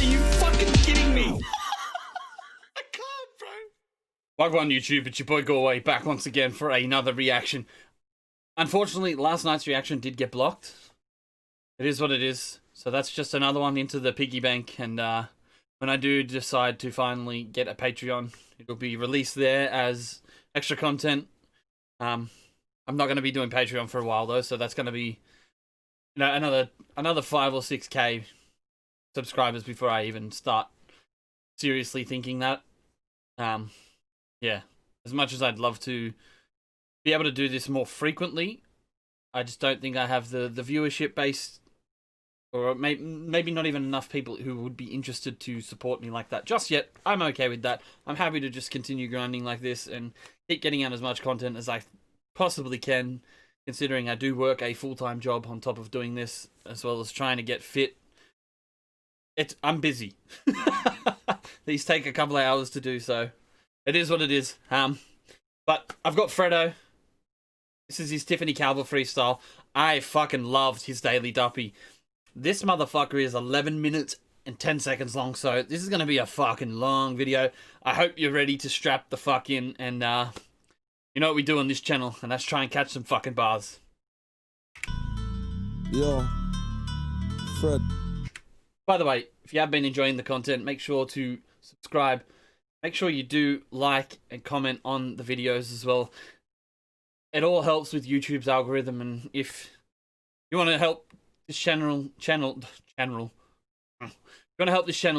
you fucking kidding me? I can't, bro. Welcome on YouTube, it's your boy Go Away, back once again for another reaction. Unfortunately, last night's reaction did get blocked. It is what it is. So that's just another one into the piggy bank, and when I do decide to finally get a Patreon, it'll be released there as extra content. I'm not going to be doing Patreon for a while though, so that's going to be, you know, another 5 or 6k subscribers before I even start seriously thinking that. Yeah, as much as I'd love to be able to do this more frequently, I just don't think I have the viewership base, or maybe not even enough people who would be interested to support me like that just yet. I'm okay with that. I'm happy to just continue grinding like this and keep getting out as much content as I possibly can, considering I do work a full-time job on top of doing this, as well as trying to get fit. I'm busy. These take a couple of hours to do, so it is what it is. But I've got Fredo. This is his Tiffany Calver freestyle. I fucking loved his daily duppy. This motherfucker is 11 minutes and 10 seconds long, so this is going to be a fucking long video. I hope you're ready to strap the fuck in, and you know what we do on this channel, and that's try and catch some fucking bars. Yo, Fred. By the way, if you have been enjoying the content, make sure to subscribe. Make sure you do like and comment on the videos as well. It all helps with YouTube's algorithm, and if you want to help this channel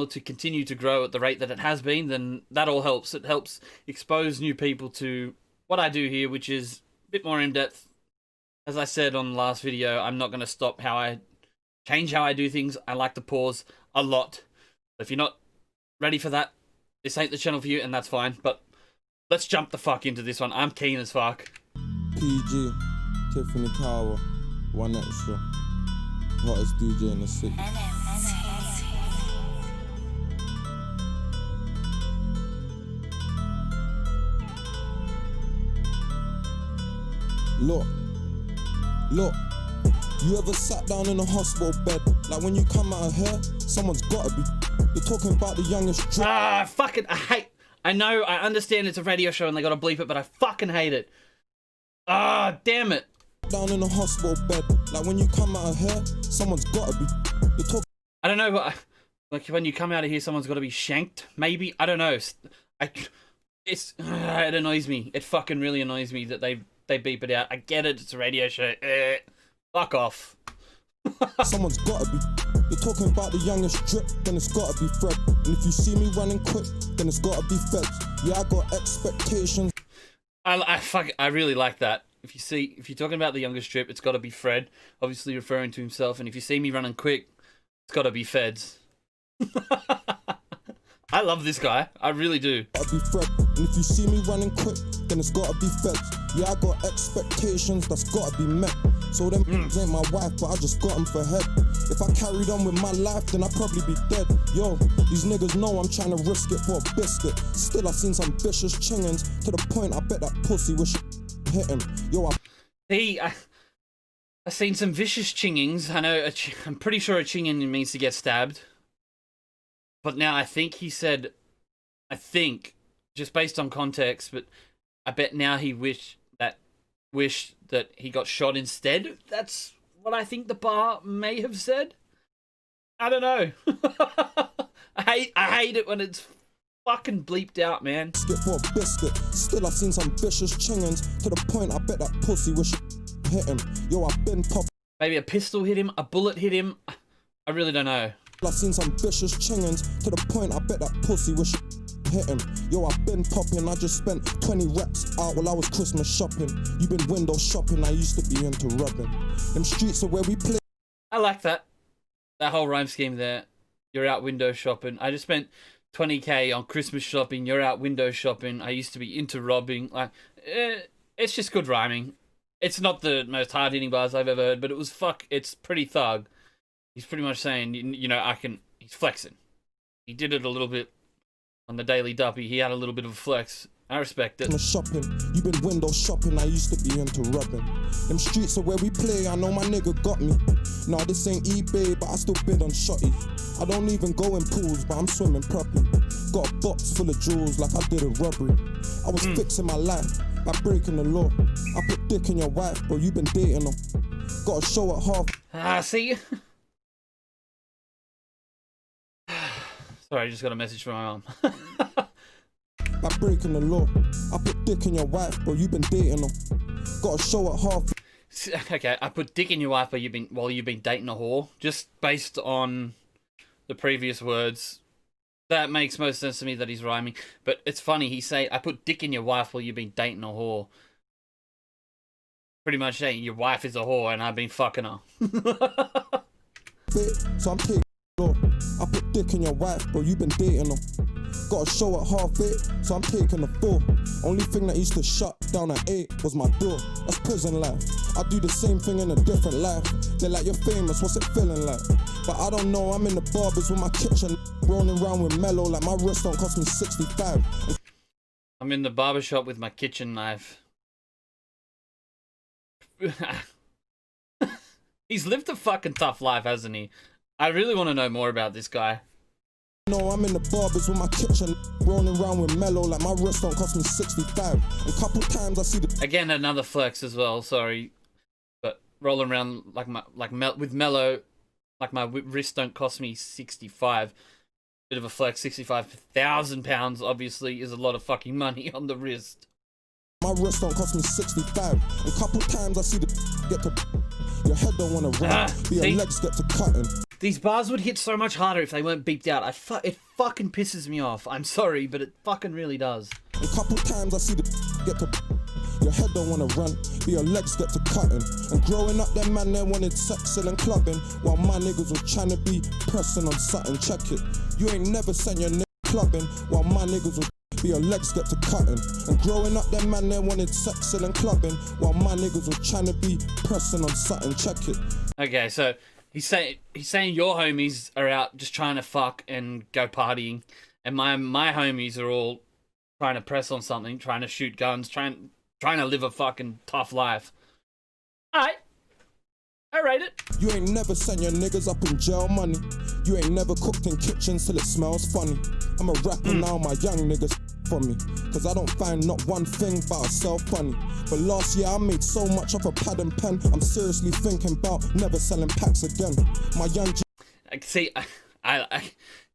to continue to grow at the rate that it has been, then that all helps. It helps expose new people to what I do here, which is a bit more in depth. As I said on the last video, I'm not going to stop change how I do things. I like to pause a lot. If you're not ready for that, this ain't the channel for you, and that's fine. But let's jump the fuck into this one. I'm keen as fuck. PG, Tiffany Calver, one extra, hottest DJ in the city. Look, you ever sat down in a hospital bed? Like when you come out of here, someone's gotta be. You're talking about the youngest. Fucking, I know, I understand it's a radio show and they gotta bleep it, but I fucking hate it. Damn it. Down in a hospital bed. Like when you come out of here, someone's gotta be. You're talking. I don't know, but like when you come out of here, someone's gotta be shanked. Maybe, I don't know. It annoys me. It fucking really annoys me that they beep it out. I get it. It's a radio show. Fuck off. Someone's gotta be. You're talking about the youngest drip, then it's gotta be Fred. And if you see me running quick, then it's gotta be Feds. Yeah, I got expectations. I really like that. If you're talking about the youngest drip, it's gotta be Fred. Obviously referring to himself. And if you see me running quick, it's gotta be Feds. I love this guy. I really do. Gotta be Fred. And if you see me running quick, then it's gotta be Feds. Yeah, I got expectations that's gotta be met. So them ain't my wife, but I just got them for head. If I carried on with my life, then I'd probably be dead. Yo, these niggas know I'm trying to risk it for a biscuit. Still, I've seen some vicious chingins to the point I bet that pussy wish hit him. Yo, I've seen some vicious chingings. I know. I'm pretty sure a chingin means to get stabbed. But now I think he said, just based on context, but I bet now he wished that he got shot instead. That's what I think the bar may have said. I don't know. I hate it when it's fucking bleeped out, man. Skip for a biscuit. Still, I've seen some vicious chingins to the point I bet that pussy wish hit him. Yo, I've been pop. Maybe a pistol hit him, a bullet hit him. I really don't know. I've seen some vicious chingins to the point I bet that pussy wish hit him. Yo, I've been popping. I just spent 20 reps out while I was Christmas shopping. You been window shopping. I used to be into rubbing. Them streets are where we play. I like that. That whole rhyme scheme there. You're out window shopping. I just spent 20k on Christmas shopping. You're out window shopping. I used to be into robbing. Like, it's just good rhyming. It's not the most hard-hitting bars I've ever heard, but it's pretty thug. He's pretty much saying, you know, he's flexing. He did it a little bit on the Daily Duppy. He had a little bit of a flex. I respect it. I'm shopping, you been window shopping, I used to be into robbing. Them streets are where we play, I know my nigga got me. Nah, this ain't eBay, but I still bid on shotty. I don't even go in pools, but I'm swimming properly. Got a box full of jewels like I did a robbery. I was fixing my life by breaking the law. I put dick in your wife, bro, you been dating her. Got a show at half. See? Sorry, I just got a message from my mom. By breaking the law, I put dick in your wife, bro, you been dating her. Got a show at half. Okay, I put dick in your wife while you've been dating a whore. Just based on the previous words, that makes most sense to me that he's rhyming. But it's funny, he say, I put dick in your wife while you've been dating a whore. Pretty much saying your wife is a whore and I've been fucking her. So I'm taking law. I put dick in your wife, bro, you been dating her. Got a show at half 8, so I'm taking a 4. Only thing that used to shut down at 8 was my door. That's prison life. I do the same thing in a different life. They're like, you're famous, what's it feeling like? But I don't know, I'm in the barbers with my kitchen, rolling around with mellow like my wrist don't cost me 65. I'm in the barbershop with my kitchen knife. He's lived a fucking tough life, hasn't he? I really want to know more about this guy. No, I'm in the barbers with my kitchen, rolling around with mellow like my wrist don't cost me 65. A couple times I see the again another flex as well. Sorry, but rolling around with mellow, like my wrist don't cost me 65. Bit of a flex. 65,000 pounds obviously is a lot of fucking money on the wrist. My wrist don't cost me 65. A couple times I see the get to your head don't wanna run, your legs get to cutting. These bars would hit so much harder if they weren't beeped out. It fucking pisses me off. I'm sorry, but it fucking really does. A couple times I see the get to your head don't wanna run, but your legs get to cutting. And growing up, them man they wanted sexing and clubbing, while my niggas was trying to be pressing on something. Check it. You ain't never sent your nigga clubbing, while my niggas was but your legs get to cutting. And growing up, them man they wanted sexing and clubbing, while my niggas was trying to be pressing on something. Check it. Okay, so he's saying your homies are out just trying to fuck and go partying, and my homies are all trying to press on something, trying to shoot guns, trying to live a fucking tough life. Alright. I rate it. You ain't never sent your niggas up in jail money. You ain't never cooked in kitchens till it smells funny. I'm a rapper now, my young niggas for me. Cause I don't find not one thing about myself funny. But last year I made so much off a pad and pen, I'm seriously thinking about never selling packs again. My young See,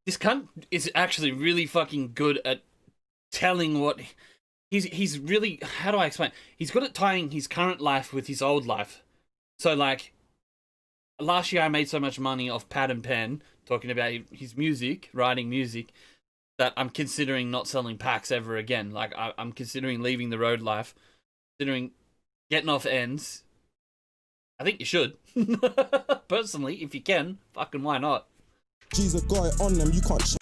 this cunt is actually really fucking good at telling what... He's really... How do I explain? He's good at tying his current life with his old life. So, like... Last year I made so much money off pad and pen, talking about his music, writing music, that I'm considering not selling packs ever again. Like, I'm considering leaving the road life, considering getting off ends. I think you should. Personally, if you can, fucking why not? G's have got it on them, you can't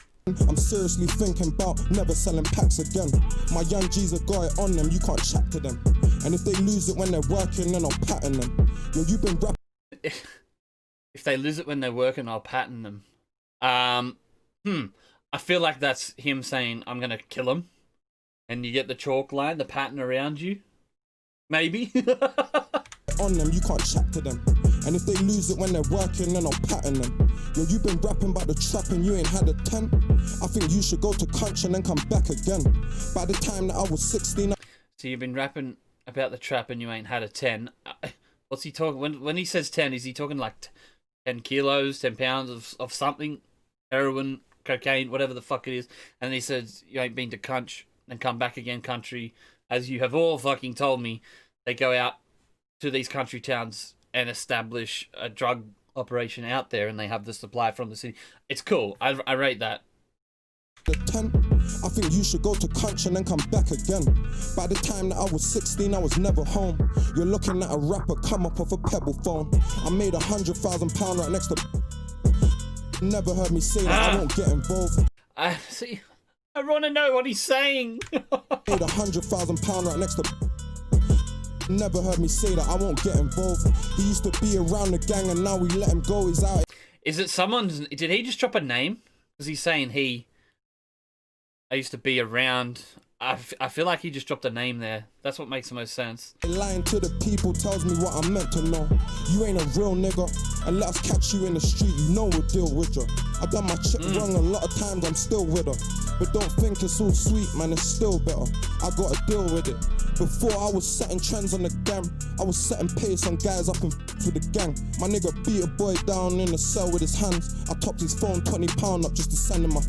I'm seriously thinking about never selling packs again. My young G's have got it on them, you can't chat to them. And if they lose it when they're working, then I'll pattern them. Yo, you've been rapping. If they lose it when they're working, I'll pattern them. I feel like that's him saying, I'm gonna kill him. And you get the chalk line, the pattern around you. Maybe. On them, you can't chat to them. And if they lose it when they're working, then I'll pattern them. Yo, you've been rapping about the trap and you ain't had a 10. I think you should go to country and then come back again. By the time that I was 16... So you've been rapping about the trap and you ain't had a 10. What's he talking... When he says 10, is he talking like 10 kilos, 10 pounds of something? Heroin, cocaine, whatever the fuck it is. And then he says, you ain't been to country and come back again country. As you have all fucking told me, they go out to these country towns and establish a drug operation out there, and they have the supply from the city. It's cool. I rate that. The 10, I think you should go to country and then come back again. By the time that I was 16, I was never home. You're looking at a rapper come up off a pebble phone. I made £100,000 right next to... Never heard me say that I won't get involved. I see. I want to know what he's saying. Made £100,000 right next to... Never heard me say that I won't get involved. He used to be around the gang and now we let him go. He's out. Is it someone's... Did he just drop a name? Because he's saying he... I used to be around... I feel like he just dropped a name there. That's what makes the most sense. Lying to the people tells me what I'm meant to know. You ain't a real nigga, and let us catch you in the street, you know we'll deal with you. I done my chick wrong a lot of times, I'm still with her. But don't think it's all sweet, man, it's still better. I gotta deal with it. Before I was setting trends on the gram, I was setting pace on guys up and with the gang. My nigga beat a boy down in the cell with his hands. I topped his phone £20 up just to send him my...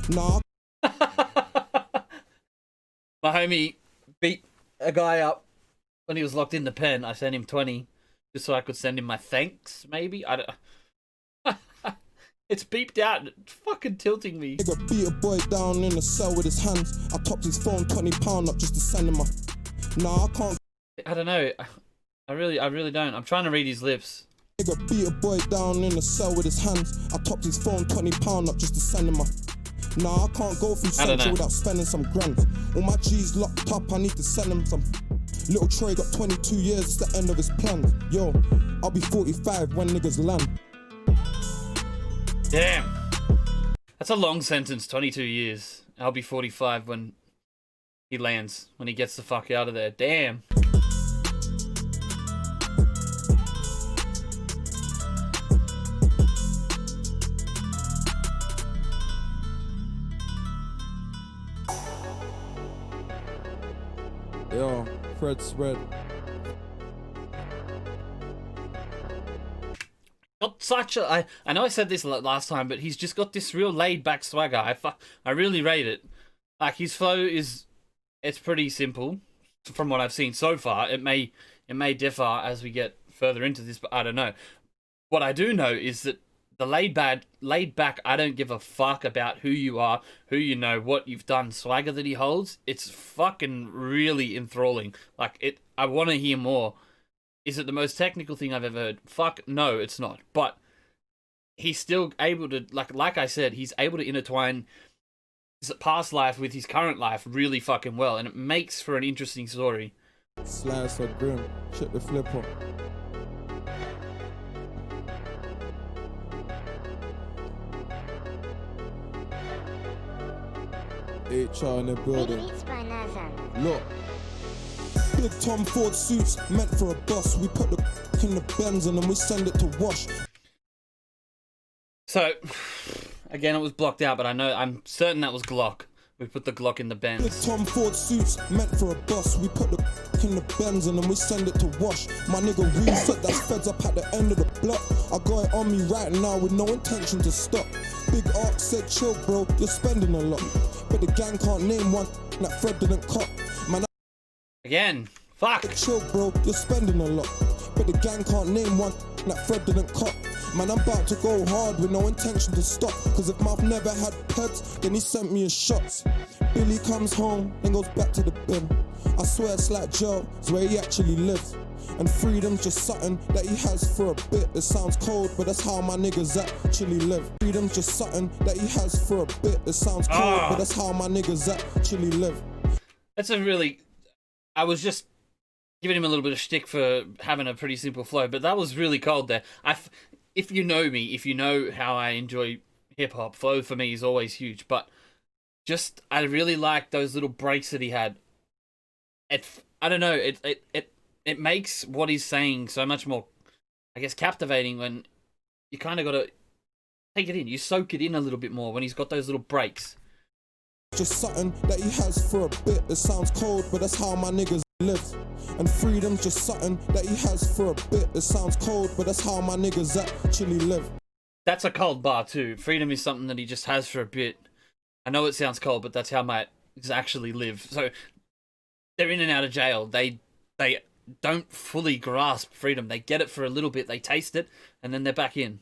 Nah. My homie beat a guy up when he was locked in the pen. I sent him 20 just so I could send him my thanks, maybe? I don't... It's beeped out. It's fucking tilting me. Nigga beat a boy down in the cell with his hands. I topped his phone £20 up just to send him my... Nah, I can't... I don't know. I really don't. I'm trying to read his lips. Nigga beat a boy down in the cell with his hands. I topped his phone £20 up just to send him my... Nah, I can't go through Central without spending some grand. All my G's locked up, I need to send them some. Little Troy got 22 years, it's the end of his plans. Yo, I'll be 45 when niggas land. Damn. That's a long sentence, 22 years. I'll be 45 when he lands, when he gets the fuck out of there. Damn. Yo, Fred Spread. Got such a... I know I said this last time, but he's just got this real laid-back swagger. I really rate it. Like, his flow is... It's pretty simple from what I've seen so far. It may differ as we get further into this, but I don't know. What I do know is that the laid back, I don't give a fuck about who you are, who you know, what you've done, swagger that he holds, it's fucking really enthralling. Like, I want to hear more. Is it the most technical thing I've ever heard? Fuck, no, it's not. But he's still able to, like I said, he's able to intertwine his past life with his current life really fucking well, and it makes for an interesting story. Slice or grim, check the flipper. HR in the building. Look. Big Tom Ford suits meant for a boss. We put the in the Benz and then we send it to wash. So, again, it was blocked out, but I'm certain that was Glock. We put the Glock in the Benz. Big Tom Ford suits meant for a boss. We put the in the Benz and then we send it to wash. My nigga reset that's feds up at the end of the block. I got it on me right now with no intention to stop. Big Ark said chill bro, you're spending a lot. But the gang can't name one that Fred didn't cop. Man, again, fuck. Chill bro, you're spending a lot. But the gang can't name one that Fred didn't cop. Man, I'm about to go hard with no intention to stop. Cause if Mouth never had pets, then he sent me his shots. Billy comes home, then goes back to the bin. I swear it's like jail, it's where he actually lives. And freedom's just something that he has for a bit. It sounds cold, but that's how my niggas actually live. Freedom's just something that he has for a bit. It sounds cold, but that's how my niggas actually live. That's a really... I was just giving him a little bit of shtick for having a pretty simple flow, but that was really cold there. If you know me, if you know how I enjoy hip-hop, flow for me is always huge, but just, I really like those little breaks that he had. I don't know, it makes what he's saying so much more, I guess, captivating when you kind of got to take it in. You soak it in a little bit more when he's got those little breaks. Just something that he has for a bit. It sounds cold, but that's how my niggas live. And freedom's just something that he has for a bit. It sounds cold, but that's how my niggas actually live. That's a cold bar too. Freedom is something that he just has for a bit. I know it sounds cold, but that's how my actually live. So they're in and out of jail. They don't fully grasp freedom. They get it for a little bit, they taste it, and then they're back in.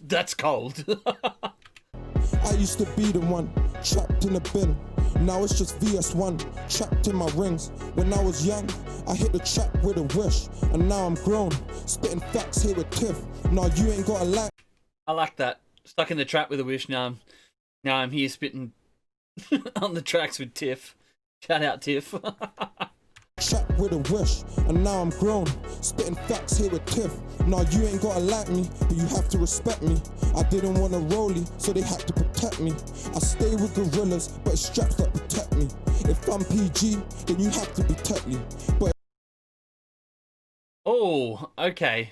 That's cold. I used to be the one trapped in a bin. Now it's just VS1 trapped in my rings. When I was young, I hit the trap with a wish, and now I'm grown, spitting facts here with Tiff. Now you ain't got a lie. I like that. Stuck in the trap with a wish. Now I'm here spitting on the tracks with Tiff. Shout out Tiff. trap with a wish, and now I'm grown, spitting facts here with Tiff. Nah, you ain't gotta like me, but you have to respect me. I didn't want a rollie, so they had to protect me. I stay with gorillas, but it's straps that protect me. If I'm PG, then you have to be Tetley. But oh, okay.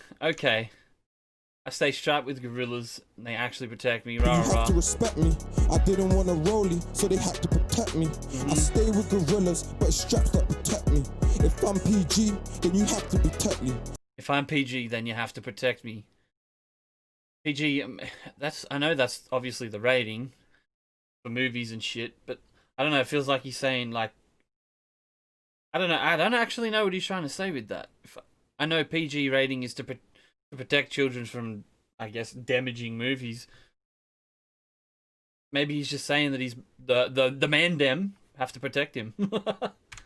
I stay strapped with gorillas, and they actually protect me. Rah, you rah. have to respect me. I didn't want a rollie, so they had to protect me. I stay with gorillas, but it's straps that protect me. If I'm PG, then you have to be Tetley. If I'm PG, then you have to protect me. PG, I know that's obviously the rating for movies and shit, but I don't know, it feels like he's saying, like, I don't know, I don't actually know what he's trying to say with that. I know PG rating is to protect children from, I guess, damaging movies. Maybe he's just saying that he's the man dem have to protect him.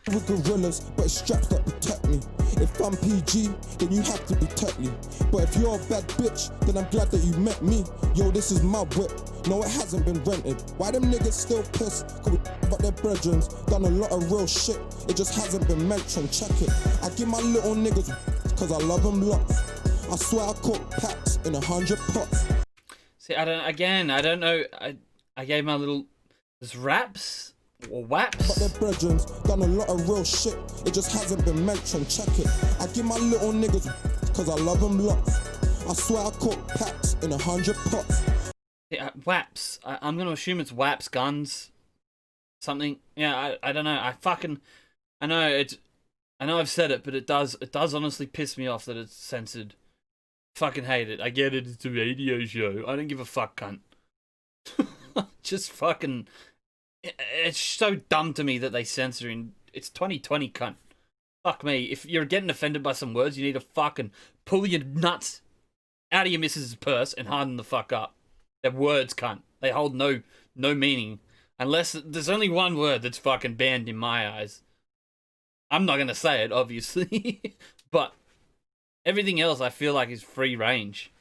With gorillas, but it's straps that protect me. If I'm PG, then you have to be Tetley. But if you're a bad bitch, then I'm glad that you met me. Yo, this is my whip. No, it hasn't been rented. Why them niggas still pissed? Cause we about their brethrens. Done a lot of real shit. It just hasn't been mentioned. Check it. I give my little niggas cause I love them lots. I swear I cook packs in 100 pots. See, I don't know. I gave my little, there's raps or waps. But their brethrens done a lot of real shit. It just hasn't been mentioned. Check it. I give my little niggas cause I love them lots. I swear I cook packs in 100 pots. Yeah, waps. I'm gonna assume it's waps guns. Something. Yeah, I don't know. I know I've said it, but it does honestly piss me off that it's censored. Fucking hate it. I get it, it's a radio show. I don't give a fuck, cunt. Just fucking... It's so dumb to me that they censor in... It's 2020, cunt. Fuck me. If you're getting offended by some words, you need to fucking pull your nuts out of your missus's purse and harden the fuck up. They're words, cunt. They hold no meaning. Unless there's only one word that's fucking banned in my eyes. I'm not gonna say it, obviously. But... everything else I feel like is free range.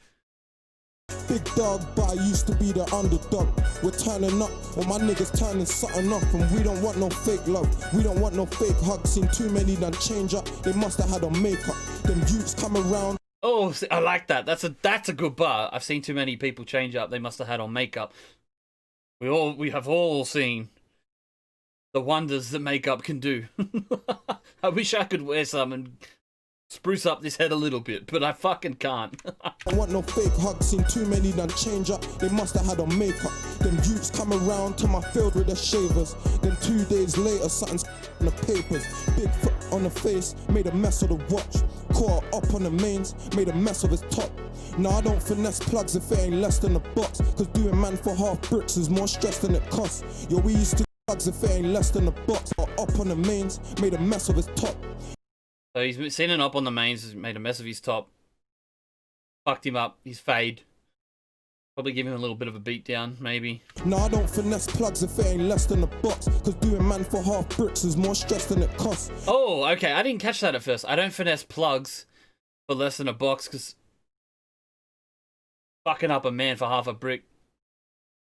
Big dog, but I used to be the underdog. We're turning up, when my niggas turning something up. And we don't want no fake love, we don't want no fake hugs. Seen too many done change up, they must have had on makeup. Them youths come around. Oh, see, I like that. That's a good bar. I've seen too many people change up, they must have had on makeup. We have all seen the wonders that makeup can do. I wish I could wear some and spruce up this head a little bit, but I fucking can't. I want no fake hugs, seen too many done change up, they must have had on makeup. Them youths come around to my field with their shavers. Then 2 days later, something's in the papers. Big foot on the face, made a mess of the watch. Caught up on the mains, made a mess of his top. Nah, I don't finesse plugs if it ain't less than a box. Cause doing man for half bricks is more stress than it costs. Yo, we used to plugs if it ain't less than a box. Caught up on the mains, made a mess of his top. So he's seen it up on the mains, made a mess of his top. Fucked him up, his fade. Probably give him a little bit of a beat down, maybe. No, I don't finesse plugs if it ain't less than a box. Cause doing man for half bricks is more stress than it costs. Oh, okay, I didn't catch that at first. I don't finesse plugs for less than a box, because fucking up a man for half a brick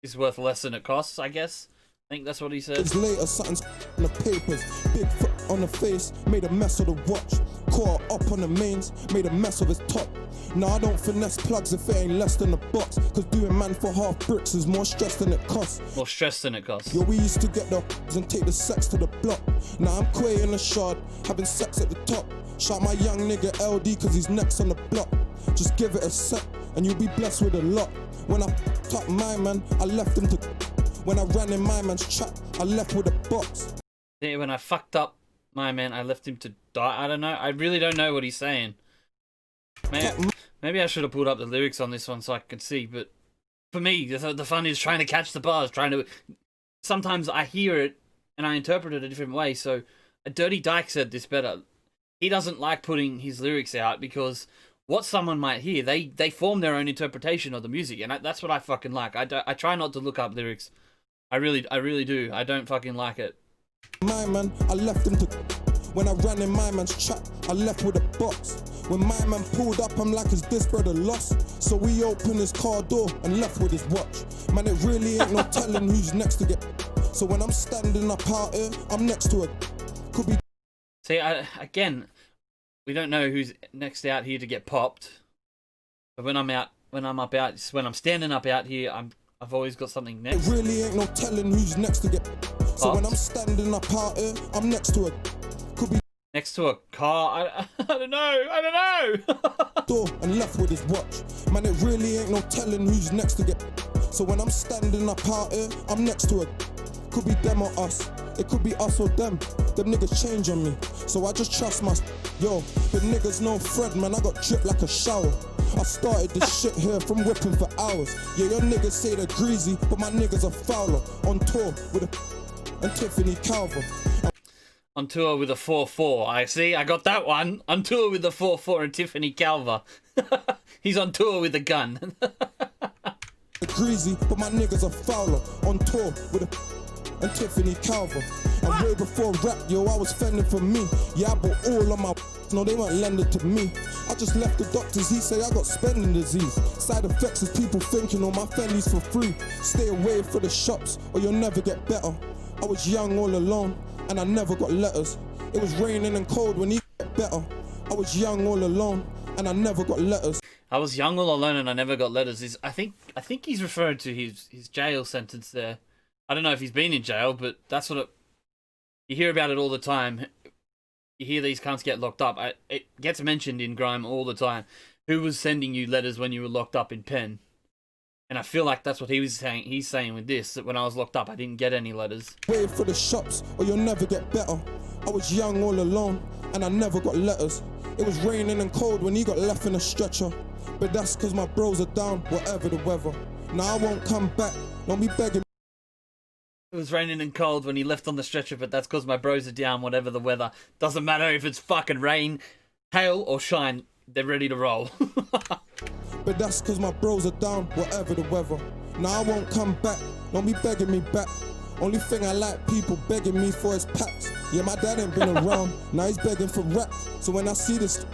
is worth less than it costs, I guess. I think that's what he said. Later, something's in the papers. Big foot on the face, made a mess of the watch. Caught up on the mains, made a mess of his top. No, I don't finesse plugs if it ain't less than a box. Cause doing man for half bricks is more stress than it costs. More stress than it costs. Yo, we used to get the and take the sex to the block. Now I'm Quay in the shard, having sex at the top. Shout my young nigga LD cause he's next on the block. Just give it a sec and you'll be blessed with a lot. When I f***ed up my man, I left him to... When I ran in my man's trap, I left with a box. Yeah, when I fucked up my man, I left him to die. I don't know. I really don't know what he's saying. Maybe I should have pulled up the lyrics on this one so I could see. But for me, the fun is trying to catch the bars. Sometimes I hear it and I interpret it a different way. So Dirty Dyke said this better. He doesn't like putting his lyrics out because what someone might hear, they form their own interpretation of the music, and that's what I fucking like. I try not to look up lyrics. I really do. I don't fucking like it. My man, I left him to... When I ran in my man's trap, I left with a box. When my man pulled up, I'm like, is this brother lost? So we opened his car door and left with his watch. Man, it really ain't no telling who's next to get... So when I'm standing up out here, I'm next to a... Could be... See, again, we don't know who's next out here to get popped. But when I'm standing up out here, I've always got something next. It really ain't no telling who's next to get. So when I'm standing up out here, I'm next to a. Could be next to a car. I don't know. door and left with his watch. Man, it really ain't no telling who's next to get. So when I'm standing up out here, I'm next to a. Could be them or us. It could be us or them. Them niggas change on me. So I just trust my. Yo, the niggas know Fred, man. I got dripped like a shower. I started this shit here from whipping for hours. Yeah, your niggas say they're greasy, but my niggas are fouler. On tour with a and Tiffany Calver. On tour with a 4-4. I got that one. On tour with the 4-4 and Tiffany Calver. He's on tour with a gun. Greasy, but my niggas are fouler. On tour with a and Tiffany Calver. And way before rap, yo, I was fending for me. Yeah, I bought all of my no, they weren't lending to me. I just left the doctors, he say I got spending disease. Side effects is people thinking all my Fendi's for free. Stay away from the shops or you'll never get better. I was young all alone and I never got letters. It was raining and cold when he got better. I was young all alone and I never got letters. I was young all alone and I never got letters. I think he's referring to his jail sentence there. I don't know if he's been in jail, but that's what you hear about it all the time. You hear these cunts get locked up. It gets mentioned in grime all the time. Who was sending you letters when you were locked up in pen? And I feel like that's what he was saying. He's saying with this, that when I was locked up, I didn't get any letters. Wait for the shops or you'll never get better. I was young all alone and I never got letters. It was raining and cold when he got left in a stretcher. But that's cause my bros are down, whatever the weather. Now I won't come back, don't be begging. It was raining and cold when he left on the stretcher, but that's because my bros are down, whatever the weather. Doesn't matter if it's fucking rain, hail, or shine. They're ready to roll. But that's cause my bros are down, whatever the weather. Now I won't come back, don't be begging me back. Only thing I like people begging me for is packs. Yeah, my dad ain't been around, now he's begging for rap. So when I see this,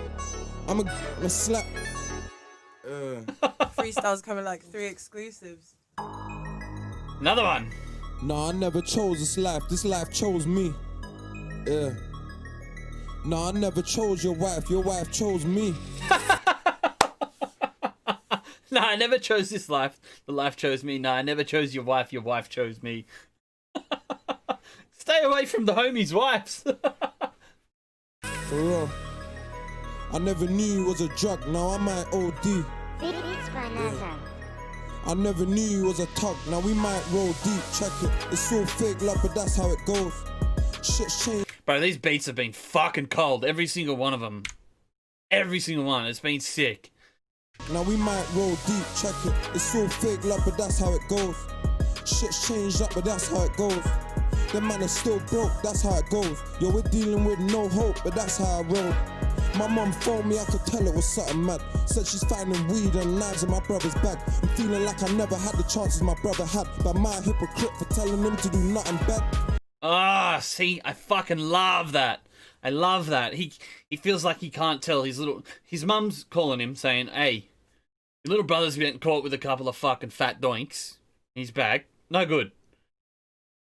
I'm a slap. Freestyle's coming like 3 exclusives. Another one. Nah, I never chose this life chose me. Yeah. Nah, I never chose your wife chose me. Nah, I never chose this life, the life chose me. Nah, I never chose your wife chose me. Stay away from the homies' wives. For real. I never knew it was a drug, now I might OD. Yeah. I never knew you was a tug, now we might roll deep, check it. It's all fake love, but that's how it goes. Shit's changed. Bro, these beats have been fucking cold. Every single one of them. Every single one. It's been sick. Now we might roll deep, check it. It's all fake love, but that's how it goes. Shit's changed up, but that's how it goes. The man is still broke, that's how it goes. Yo, we're dealing with no hope, but that's how I roll. My mum phoned me, I could tell it was something mad. Said she's finding weed and knives in my brother's bag. I'm feeling like I never had the chances my brother had. But my hypocrite for telling him to do nothing bad. Ah, see, I fucking love that. I love that. He feels like he can't tell his mum's calling him saying, hey, your little brother's getting caught with a couple of fucking fat doinks in his bag. No good.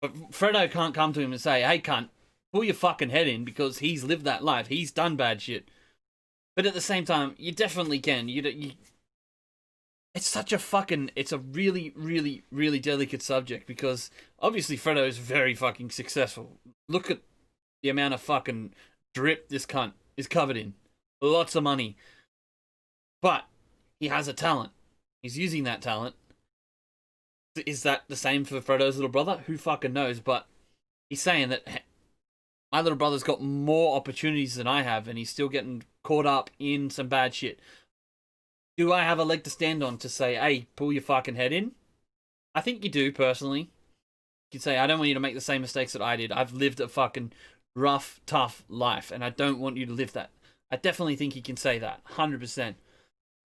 But Fredo can't come to him and say, hey, cunt, pull your fucking head in because he's lived that life. He's done bad shit. But at the same time, you definitely can. It's such a fucking... It's a really, really, really delicate subject because obviously Fredo is very fucking successful. Look at the amount of fucking drip this cunt is covered in. Lots of money. But he has a talent. He's using that talent. Is that the same for Fredo's little brother? Who fucking knows? But he's saying that my little brother's got more opportunities than I have and he's still getting caught up in some bad shit. Do I have a leg to stand on to say, hey, pull your fucking head in? I think you do, personally. You can say, I don't want you to make the same mistakes that I did. I've lived a fucking rough, tough life, and I don't want you to live that. I definitely think you can say that, 100%.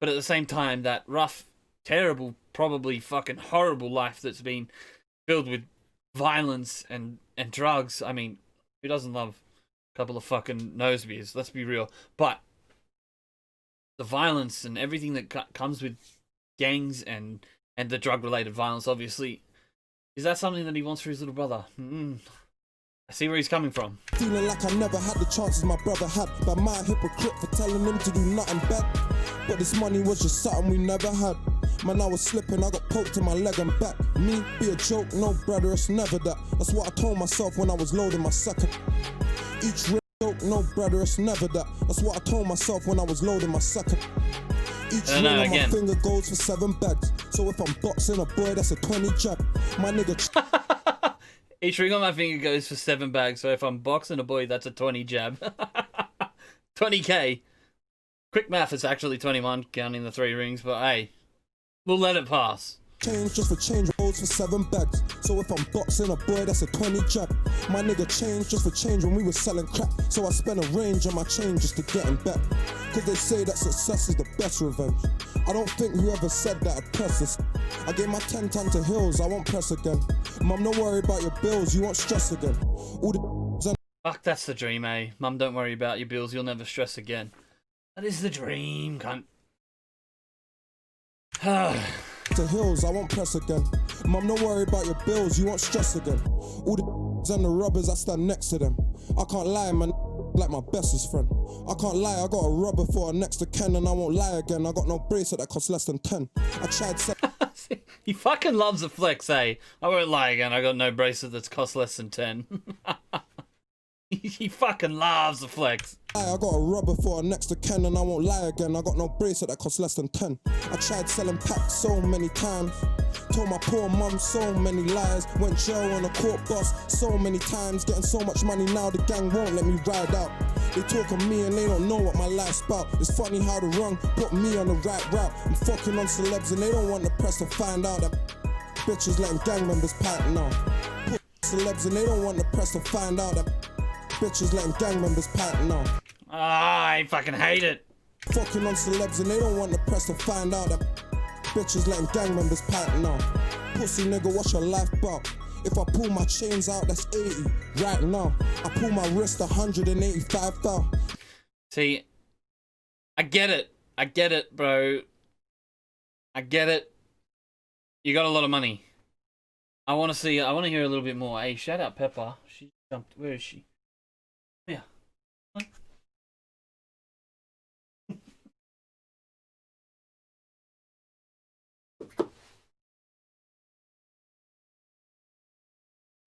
But at the same time, that rough, terrible, probably fucking horrible life that's been filled with violence and drugs, I mean, who doesn't love a couple of fucking nose beers? Let's be real. But the violence and everything that comes with gangs and the drug-related violence, obviously, is that something that he wants for his little brother? I see where he's coming from. Feeling like I never had the chances my brother had. But my hypocrite for telling him to do nothing bad. But this money was just something we never had. Man, I was slipping, I got poked in my leg and back. Me, be a joke, no brother, it's never that. That's what I told myself when I was loading my second. Each real joke, no brother, it's never that. That's what I told myself when I was loading my second. Each ring on my finger goes for 7 bags. So if I'm boxing a boy, that's a 20 jab. My nigga... Each ring on my finger goes for 7 bags, so if I'm boxing a boy, that's a 20 jab. 20k. Quick math, it's actually 21, counting the 3 rings, but hey, we'll let it pass. Change just for change rolls for 7 bags. So if I'm boxing a boy, that's a 20 jab. My nigga changed just for change when we were selling crack. So I spent a range on my chain just to get him back. Cause they say that success is the best revenge. I don't think whoever said that I'd press this. I gave my 10 ton to Hills, I won't press again. Mum, don't worry about your bills, you won't stress again. All the fuck, that's the dream, eh? Mum, don't worry about your bills, you'll never stress again. That is the dream, cunt. to Hills, I won't press again. Mum, don't worry about your bills, you won't stress again. All the and the robbers, I stand next to them. I can't lie, man, like my bestest friend. I can't lie, I got a rubber for a next to Ken, and I won't lie again. I got no bracelet that costs less than 10. I tried He fucking loves a flex, eh? I won't lie again, I got no bracelet that's cost less than 10. He fucking loves the flex. I got a rubber for a next to Ken, and I won't lie again. I got no bracelet that costs less than 10. I tried selling packs so many times. Told my poor mum so many lies. Went jail on a court bus so many times. Getting so much money now the gang won't let me ride out. They talk of me and they don't know what my life's about. It's funny how the wrong put me on the right route. I'm fucking on celebs and they don't want the press to find out that bitches letting gang members pipe now. Put celebs and they don't want the press to find out that bitches letting gang members pipe now. Ah, I fucking hate it. Fucking on celebs and they don't want the press to find out that bitches letting gang members pipe now. Pussy nigga, what's your life about? If I pull my chains out, that's 80 right now. I pull my wrist 185,000. See, I get it. I get it, bro. I get it. You got a lot of money. I want to hear a little bit more. Hey, shout out Pepper. She jumped. Where is she? Yeah.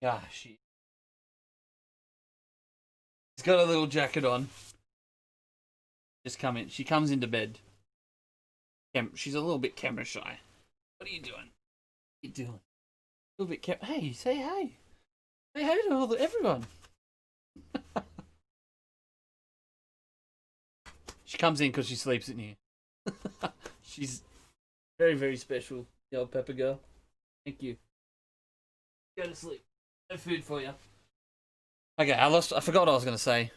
Yeah, she's got a little jacket on. Just come in. She comes into bed. She's a little bit camera shy. What are you doing? What are you doing? A little bit Hey, say hey. Say hey to everyone. She comes in because she sleeps in here. She's very, very special. The old Pepper girl. Thank you. Go to sleep. No food for you. Okay, I forgot what I was going to say.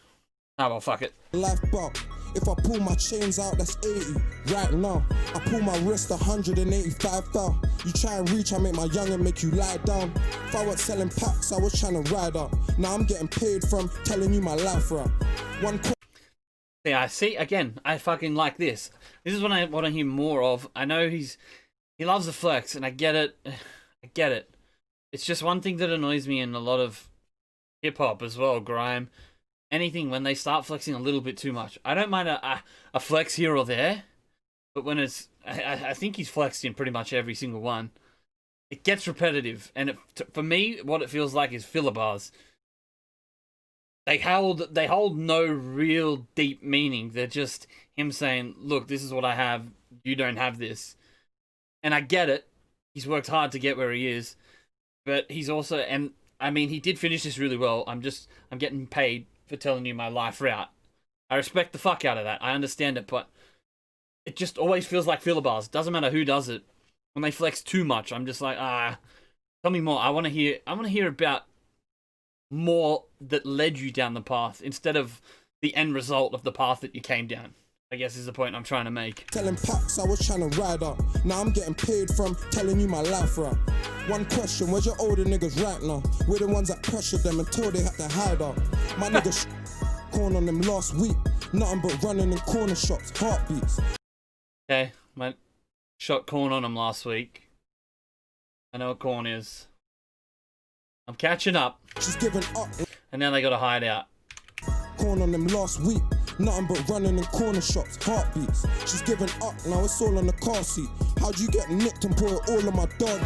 Oh, well, fuck it. Life bop. If I pull my chains out, that's 80 right now. I pull my wrist 185,000. You try and reach, I make my youngin' make you lie down. If I wasn't selling packs, I was trying to ride up. Now I'm getting paid from telling you my life right. Yeah, I see. Again, I fucking like this. This is what I want to hear more of. I know he loves the flex, and I get it. I get it. It's just one thing that annoys me in a lot of hip hop as well, grime, anything when they start flexing a little bit too much. I don't mind a flex here or there, but when it's, I think he's flexed in pretty much every single one. It gets repetitive, and for me, what it feels like is filler bars. They hold no real deep meaning. They're just him saying, "Look, this is what I have. You don't have this," and I get it. He's worked hard to get where he is. But he's also, and I mean, he did finish this really well. I'm getting paid for telling you my life route. I respect the fuck out of that. I understand it, but it just always feels like filler bars. Doesn't matter who does it. When they flex too much, I'm just like, tell me more. I want to hear about more that led you down the path instead of the end result of the path that you came down. I guess is the point I'm trying to make. Telling packs, I was trying to ride up. Now I'm getting paid from telling you my life right. One question, where's your older niggas right now? We're the ones that pressured them until they had to hide out. My niggas corn on them last week. Nothing but running in corner shops, heartbeats. Okay, my shot corn on them last week. I know what corn is. I'm catching up. She's giving up. And now they got to hide out. Corn on them last week, nothing but running in corner shops, heartbeats. She's given up, now it's all on the car seat. How'd you get nicked and pour it all on my doggy?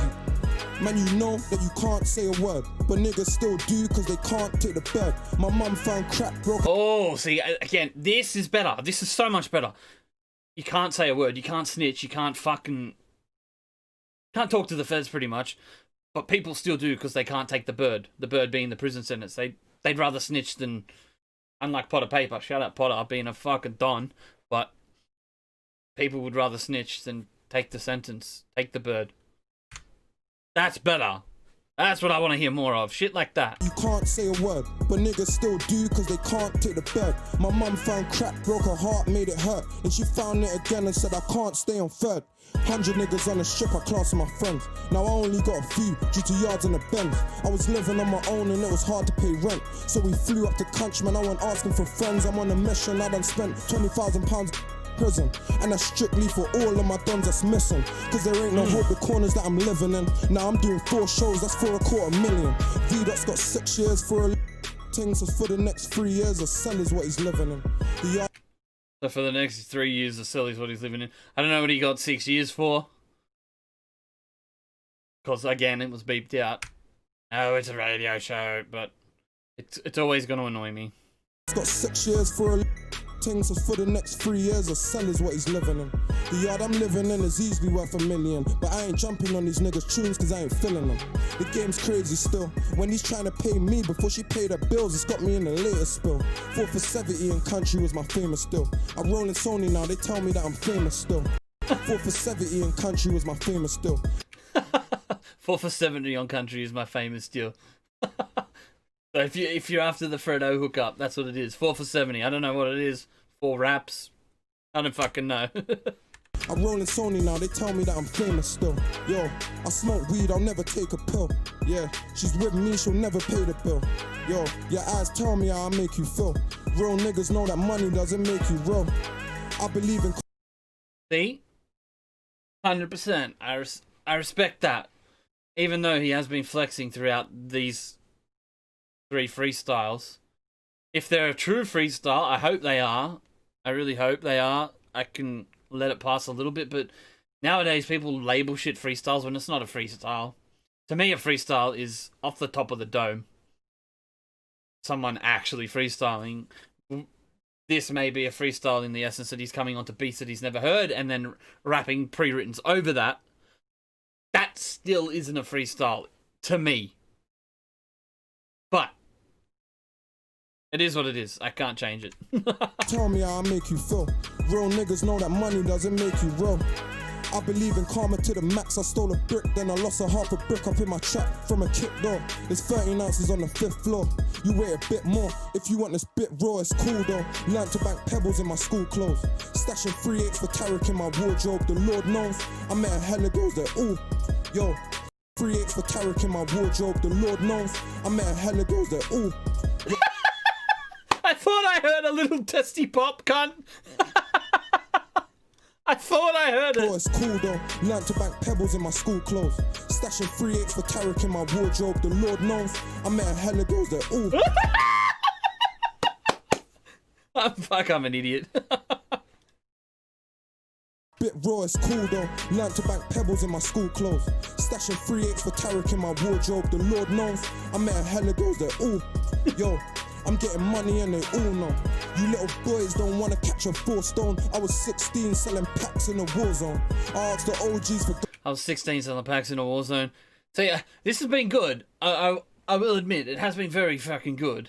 Man, you know that you can't say a word, but niggas still do cause they can't take the bird. My mum found crack broke. Oh, see, again, this is better. This is so much better. You can't say a word, you can't snitch, you can't talk to the feds pretty much, but people still do because they can't take the bird being the prison sentence. They'd rather snitch than, unlike Potter Paper, shout out Potter being a fucking don, but people would rather snitch than take the sentence, take the bird. That's better. That's what I want to hear more of. Shit like that. You can't say a word, but niggas still do cause they can't take the bird. My mum found crack, broke her heart, made it hurt. And she found it again and said I can't stay on third. 100 niggas on the strip, I class with my friends. Now I only got a few due to yards in the Benz. I was living on my own and it was hard to pay rent. So we flew up to country, man, I went asking for friends. I'm on a mission, I done spent £20,000 prison, and that's strictly for all of my dons that's missing. Cause there ain't no hope, the corners that I'm living in. Now I'm doing 4 shows, that's for $250,000. V-Dot's got 6 years for a thing, so for the next 3 years, a cell is what he's living in. So for the next 3 years, a cell is what he's living in. I don't know what he got 6 years for. Because again, it was beeped out. Oh, it's a radio show, but it's always going to annoy me. He's got 6 years for a thing, so for the next 3 years, a cell is what he's living in. The yard I'm living in is easily worth $1 million, but I ain't jumping on these niggas' tunes cause I ain't feeling them. The game's crazy still. When he's trying to pay me before she paid her bills, it's got me in the latest spill. 4 for 70 in country was my famous still. I'm rolling Sony now, they tell me that I'm famous still. 4 for 70 in country was my famous still. 4 for 70 on country is my famous still. So if you're after the Fredo hookup, that's what it is. 4 for 70. I don't know what it is. 4 raps. I don't fucking know. I'm rolling Sony now, they tell me that I'm famous still. Yo, I smoke weed, I'll never take a pill. Yeah, she's with me, she'll never pay the bill. Yo, your eyes tell me how I make you feel. Real niggas know that money doesn't make you real. I believe in... See? 100%. I respect that. Even though he has been flexing throughout these 3 freestyles. If they're a true freestyle, I hope they are. I really hope they are. I can let it pass a little bit, but nowadays people label shit freestyles when it's not a freestyle. To me, a freestyle is off the top of the dome. Someone actually freestyling. This may be a freestyle in the essence that he's coming onto beats that he's never heard and then rapping pre-writtens over that. That still isn't a freestyle to me. But it is what it is. I can't change it. Tell me how I make you feel. Real niggas know that money doesn't make you real. I believe in karma to the max. I stole a brick, then I lost a half a brick up in my trap from a kick door. There's 13 ounces on the 5th floor. You weigh a bit more. If you want this bit raw, it's cool though. Learned to bank pebbles in my school clothes. Stashing 3/8 for Tarek in my wardrobe. The Lord knows I met a hella girls that ooh. Yo, 3/8 for Tarek in my wardrobe. The Lord knows I met a hella girls that ooh. I thought I heard a little testy pop, cunt. I thought I heard it. Oh, it's cool though. Learned to bank pebbles in my school clothes. Stashing 3/8 for Tarek in my wardrobe. The Lord knows I met a hella girls that ooh. I'm an idiot. Bit raw, it's cool though. Learned to bank pebbles in my school clothes. Stashing 3/8 for Tarek in my wardrobe. The Lord knows I met a hella girls that ooh. Yo, I'm getting money and they all know. You little boys don't wanna catch a 4 stone. I was 16 selling packs in a war zone. I asked the OGs for... I was 16 selling packs in a war zone. So yeah, this has been good. I will admit, it has been very fucking good.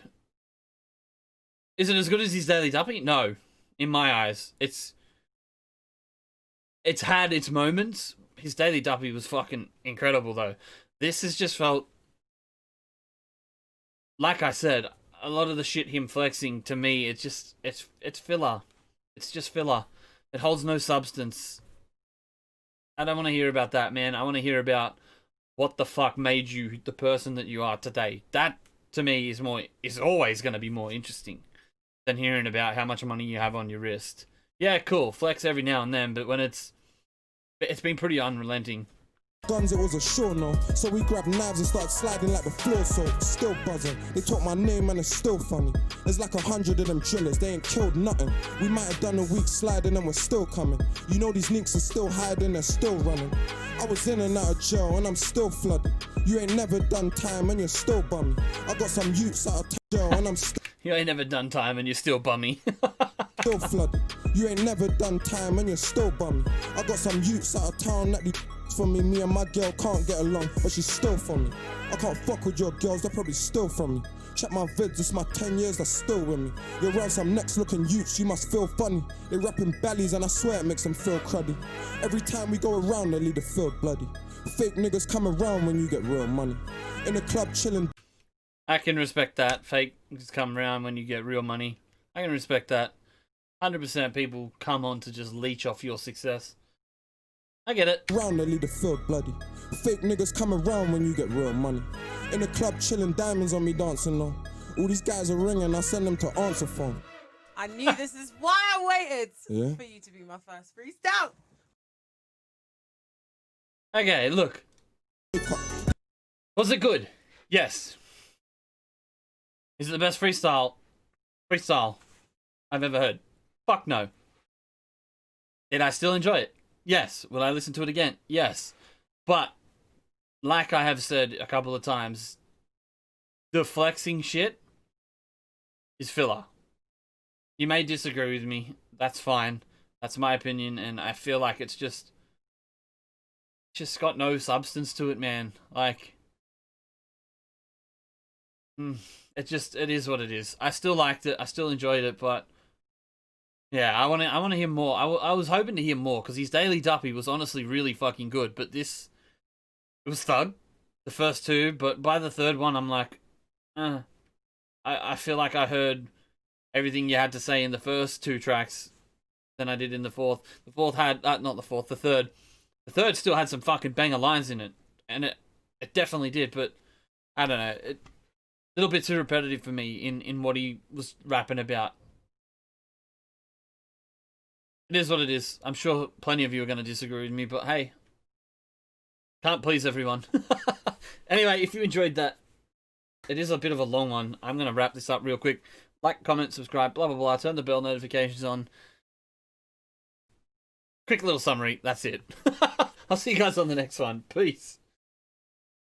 Is it as good as his Daily Duppy? No. In my eyes. It's had its moments. His Daily Duppy was fucking incredible though. This has just felt... Like I said, a lot of the shit him flexing, to me, it's filler. It's just filler. It holds no substance. I don't want to hear about that, man. I want to hear about what the fuck made you the person that you are today. That, to me, is always going to be more interesting than hearing about how much money you have on your wrist. Yeah, cool. Flex every now and then, but when it's been pretty unrelenting guns, it was a sure no. So we grabbed knives and started sliding like the floor soap. Still buzzing. They talk my name and it's still funny. There's like 100 of them drillers, they ain't killed nothing. We might have done a week sliding and we're still coming. You know these nicks are still hiding, they're still running. I was in and out of jail and I'm still flooded. You ain't never done time and you're still bummy. I got some youths out of jail and I'm still You ain't never done time and you're still bummy. still flooded. You ain't never done time and you're still bummy. I got some youths out of town that do for me. Me and my girl can't get along, but she's still for me. I can't fuck with your girls, they're probably still from me. Check my vids, it's my 10 years, they're still with me. You're around some next looking youths, you must feel funny. They rapping bellies and I swear it makes them feel cruddy. Every time we go around, they leave the field bloody. Fake niggas come around when you get real money. In the club chilling. I can respect that. Fake just come around when you get real money. I can respect that. 100% people come on to just leech off your success. I get it. Around they leave the field bloody. Fake niggas come around when you get real money. In the club chilling, diamonds on me dancing though. All these guys are ringing, I send them to answer phone. I knew this is why I waited Yeah? for you to be my first freestyle. Okay, look. Was it good? Yes. Is it the best freestyle I've ever heard? Fuck no. Did I still enjoy it? Yes. Will I listen to it again? Yes. But, like I have said a couple of times, the flexing shit is filler. You may disagree with me. That's fine. That's my opinion, and I feel like it's just got no substance to it, man. Like, it is what it is. I still liked it. I still enjoyed it, but yeah, I want to hear more. I was hoping to hear more because his Daily Duppy was honestly really fucking good, but it was thug, the first two, but by the third one, I'm like, I feel like I heard everything you had to say in the first two tracks than I did in the fourth. The fourth had, not the fourth, the third. The third still had some fucking banger lines in it, and it definitely did, but I don't know, a little bit too repetitive for me in what he was rapping about. It is what it is. I'm sure plenty of you are going to disagree with me, but hey, can't please everyone. Anyway, if you enjoyed that, it is a bit of a long one. I'm going to wrap this up real quick. Like, comment, subscribe, blah, blah, blah. Turn the bell notifications on. Quick little summary. That's it. I'll see you guys on the next one. Peace.